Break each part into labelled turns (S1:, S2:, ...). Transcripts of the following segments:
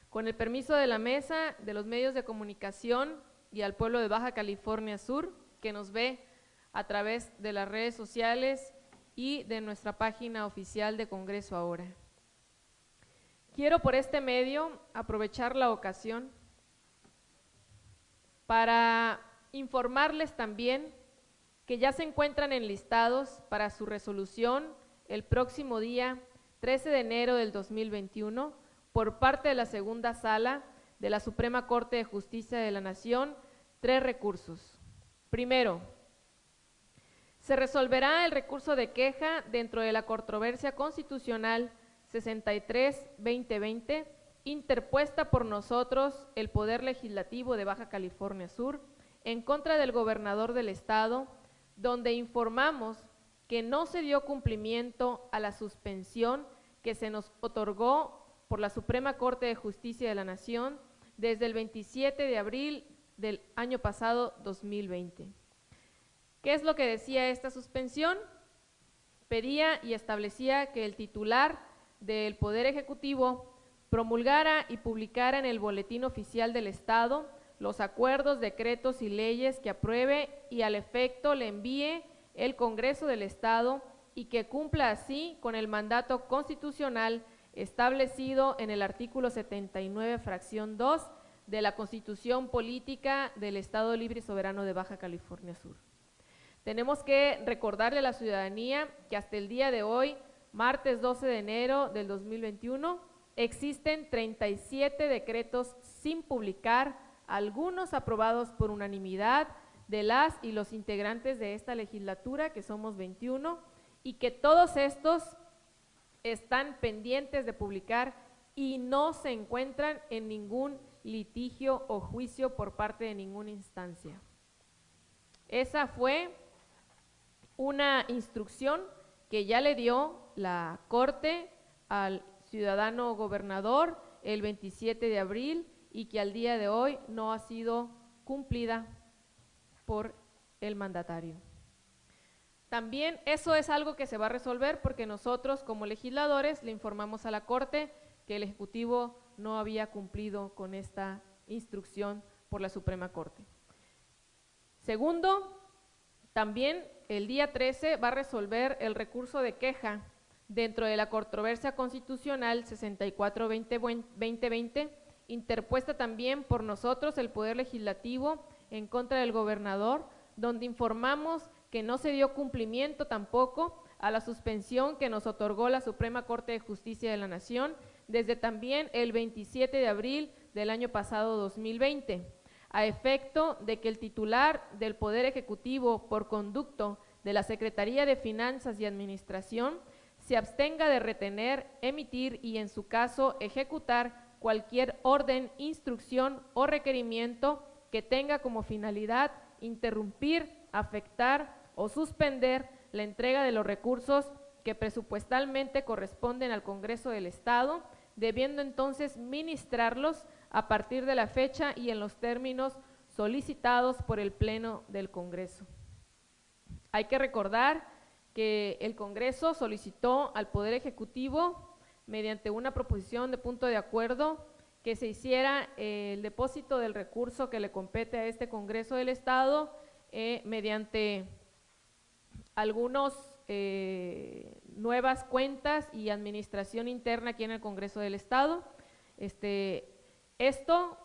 S1: Con el permiso de la mesa, de los medios de comunicación y al pueblo de Baja California Sur, que nos ve a través de las redes sociales y de nuestra página oficial de Congreso Ahora. Quiero por este medio aprovechar la ocasión para informarles también que ya se encuentran enlistados para su resolución el próximo día 13 de enero del 2021 por parte de la segunda sala de la Suprema Corte de Justicia de la Nación 3 recursos. Primero, se resolverá el recurso de queja dentro de la controversia constitucional 63-2020 interpuesta por nosotros, el Poder Legislativo de Baja California Sur, en contra del gobernador del estado, donde informamos que no se dio cumplimiento a la suspensión que se nos otorgó por la Suprema Corte de Justicia de la Nación desde el 27 de abril del año pasado 2020. ¿Qué es lo que decía esta suspensión? Pedía y establecía que el titular del Poder Ejecutivo promulgara y publicara en el Boletín Oficial del Estado los acuerdos, decretos y leyes que apruebe y al efecto le envíe el Congreso del Estado y que cumpla así con el mandato constitucional establecido en el artículo 79, fracción 2 de la Constitución Política del Estado Libre y Soberano de Baja California Sur. Tenemos que recordarle a la ciudadanía que hasta el día de hoy, martes 12 de enero del 2021, existen 37 decretos sin publicar, algunos aprobados por unanimidad de las y los integrantes de esta legislatura, que somos 21, y que todos estos están pendientes de publicar y no se encuentran en ningún litigio o juicio por parte de ninguna instancia. Esa fue una instrucción que ya le dio la Corte al ciudadano gobernador el 27 de abril y que al día de hoy no ha sido cumplida por el mandatario. También eso es algo que se va a resolver porque nosotros como legisladores le informamos a la Corte que el Ejecutivo no había cumplido con esta instrucción por la Suprema Corte. Segundo, también el día 13 va a resolver el recurso de queja dentro de la controversia constitucional 64-2020, interpuesta también por nosotros, el Poder Legislativo, en contra del gobernador, donde informamos que no se dio cumplimiento tampoco a la suspensión que nos otorgó la Suprema Corte de Justicia de la Nación desde también el 27 de abril del año pasado 2020, a efecto de que el titular del Poder Ejecutivo por conducto de la Secretaría de Finanzas y Administración se abstenga de retener, emitir y en su caso ejecutar cualquier orden, instrucción o requerimiento que tenga como finalidad interrumpir, afectar o suspender la entrega de los recursos que presupuestalmente corresponden al Congreso del Estado, debiendo entonces ministrarlos a partir de la fecha y en los términos solicitados por el Pleno del Congreso. Hay que recordar que el Congreso solicitó al Poder Ejecutivo, mediante una proposición de punto de acuerdo, que se hiciera el depósito del recurso que le compete a este Congreso del Estado mediante algunas nuevas cuentas y administración interna aquí en el Congreso del Estado. Esto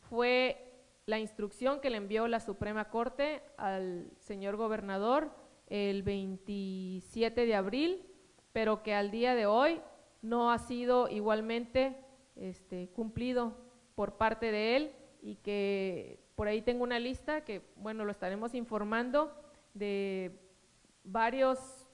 S1: fue la instrucción que le envió la Suprema Corte al señor gobernador el 27 de abril, pero que al día de hoy no ha sido igualmente cumplido por parte de él y que por ahí tengo una lista que, bueno, lo estaremos informando de varios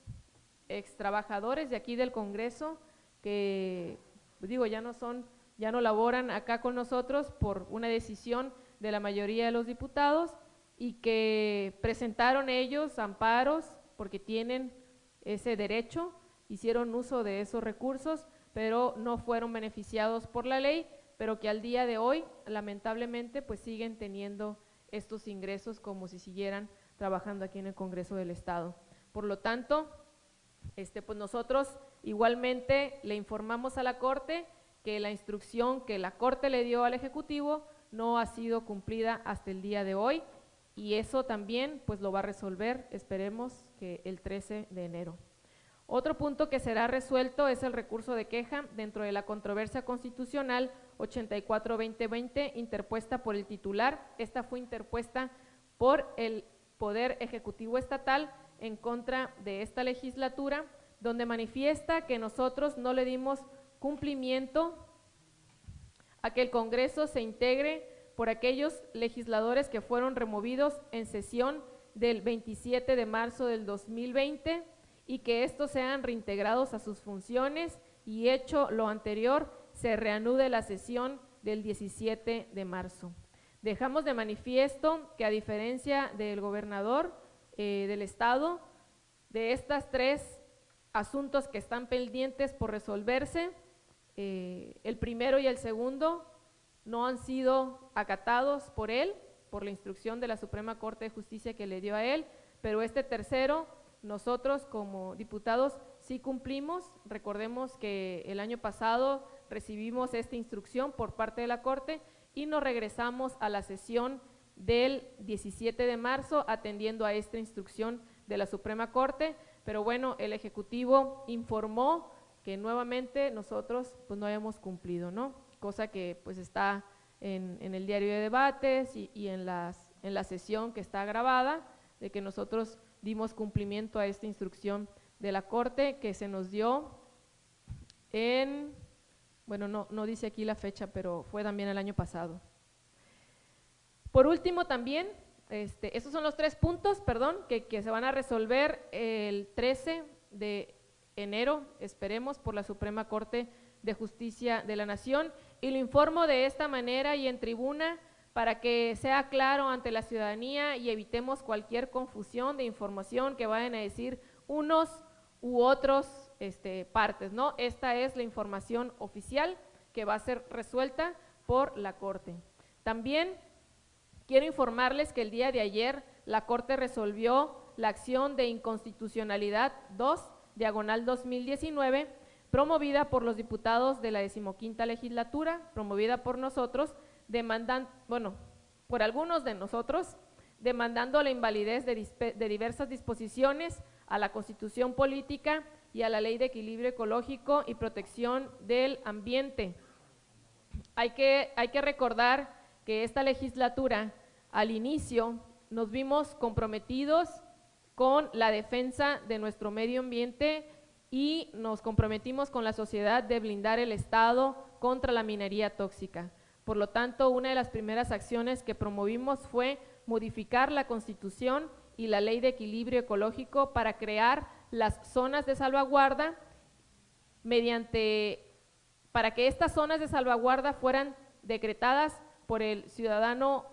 S1: extrabajadores de aquí del Congreso que, digo, ya no laboran acá con nosotros por una decisión de la mayoría de los diputados y que presentaron ellos amparos porque tienen ese derecho, hicieron uso de esos recursos, pero no fueron beneficiados por la ley, pero que al día de hoy, lamentablemente, pues siguen teniendo estos ingresos como si siguieran trabajando aquí en el Congreso del Estado. Por lo tanto, pues nosotros igualmente le informamos a la Corte que la instrucción que la Corte le dio al Ejecutivo no ha sido cumplida hasta el día de hoy, y eso también pues lo va a resolver, esperemos que el 13 de enero. Otro punto que será resuelto es el recurso de queja dentro de la controversia constitucional 84-2020 interpuesta por el titular. Esta fue interpuesta por el Poder Ejecutivo Estatal en contra de esta legislatura, donde manifiesta que nosotros no le dimos cumplimiento a que el Congreso se integre por aquellos legisladores que fueron removidos en sesión del 27 de marzo del 2020 y que estos sean reintegrados a sus funciones, y hecho lo anterior, se reanude la sesión del 17 de marzo. Dejamos de manifiesto que, a diferencia del gobernador del estado, de estas tres asuntos que están pendientes por resolverse, el primero y el segundo no han sido acatados por él, por la instrucción de la Suprema Corte de Justicia que le dio a él, pero este tercero, nosotros como diputados sí cumplimos. Recordemos que el año pasado recibimos esta instrucción por parte de la Corte y nos regresamos a la sesión del 17 de marzo atendiendo a esta instrucción de la Suprema Corte, pero bueno, el Ejecutivo informó que nuevamente nosotros pues no habíamos cumplido, ¿no? Cosa que pues está en el diario de debates y en la sesión que está grabada, de que nosotros dimos cumplimiento a esta instrucción de la Corte que se nos dio en, bueno, no dice aquí la fecha, pero fue también el año pasado. Por último también, esos son los 3 puntos, perdón, que se van a resolver el 13 de enero, esperemos, por la Suprema Corte de Justicia de la Nación, y lo informo de esta manera y en tribuna para que sea claro ante la ciudadanía y evitemos cualquier confusión de información que vayan a decir unos u otros partes, ¿no? Esta es la información oficial que va a ser resuelta por la Corte. También quiero informarles que el día de ayer la Corte resolvió la acción de inconstitucionalidad 2/2019, promovida por los diputados de la 15ª legislatura, promovida por nosotros, por algunos de nosotros, demandando la invalidez de diversas disposiciones a la Constitución Política y a la Ley de Equilibrio Ecológico y Protección del Ambiente. Hay que recordar que esta legislatura, al inicio, nos vimos comprometidos con la defensa de nuestro medio ambiente y nos comprometimos con la sociedad de blindar el Estado contra la minería tóxica. Por lo tanto, una de las primeras acciones que promovimos fue modificar la Constitución y la Ley de Equilibrio Ecológico para crear las zonas de salvaguarda para que estas zonas de salvaguarda fueran decretadas por el ciudadano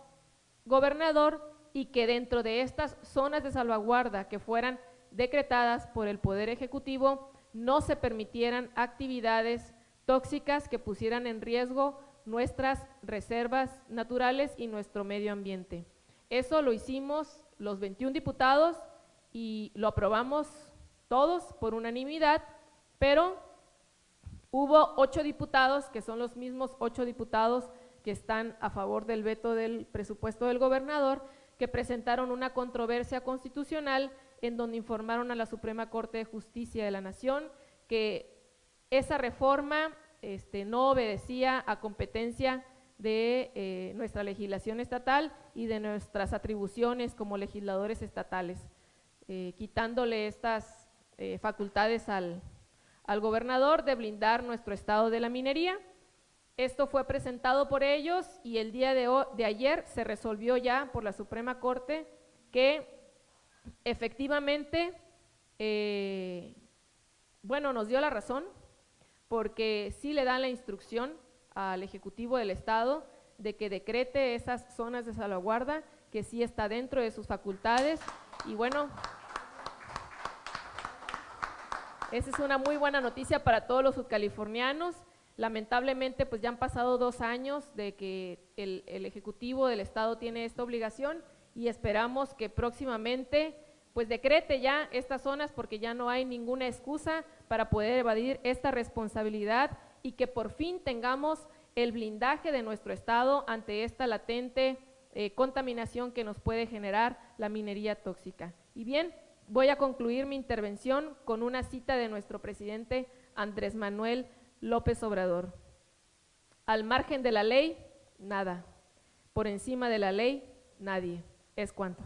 S1: gobernador y que dentro de estas zonas de salvaguarda que fueran decretadas por el Poder Ejecutivo no se permitieran actividades tóxicas que pusieran en riesgo nuestras reservas naturales y nuestro medio ambiente. Eso lo hicimos los 21 diputados y lo aprobamos todos por unanimidad, pero hubo 8 diputados, que son los mismos 8 diputados que están a favor del veto del presupuesto del gobernador, que presentaron una controversia constitucional en donde informaron a la Suprema Corte de Justicia de la Nación que esa reforma no obedecía a competencia de nuestra legislación estatal y de nuestras atribuciones como legisladores estatales, quitándole estas facultades al gobernador de blindar nuestro estado de la minería. Esto fue presentado por ellos y el día de ayer se resolvió ya por la Suprema Corte que efectivamente, nos dio la razón, porque sí le dan la instrucción al Ejecutivo del Estado de que decrete esas zonas de salvaguarda, que sí está dentro de sus facultades, y bueno, esa es una muy buena noticia para todos los subcalifornianos. Lamentablemente, pues ya han pasado 2 años de que el Ejecutivo del Estado tiene esta obligación y esperamos que próximamente pues decrete ya estas zonas, porque ya no hay ninguna excusa para poder evadir esta responsabilidad y que por fin tengamos el blindaje de nuestro estado ante esta latente contaminación que nos puede generar la minería tóxica. Y bien, voy a concluir mi intervención con una cita de nuestro presidente Andrés Manuel López Obrador. Al margen de la ley, nada. Por encima de la ley, nadie. Es cuanto.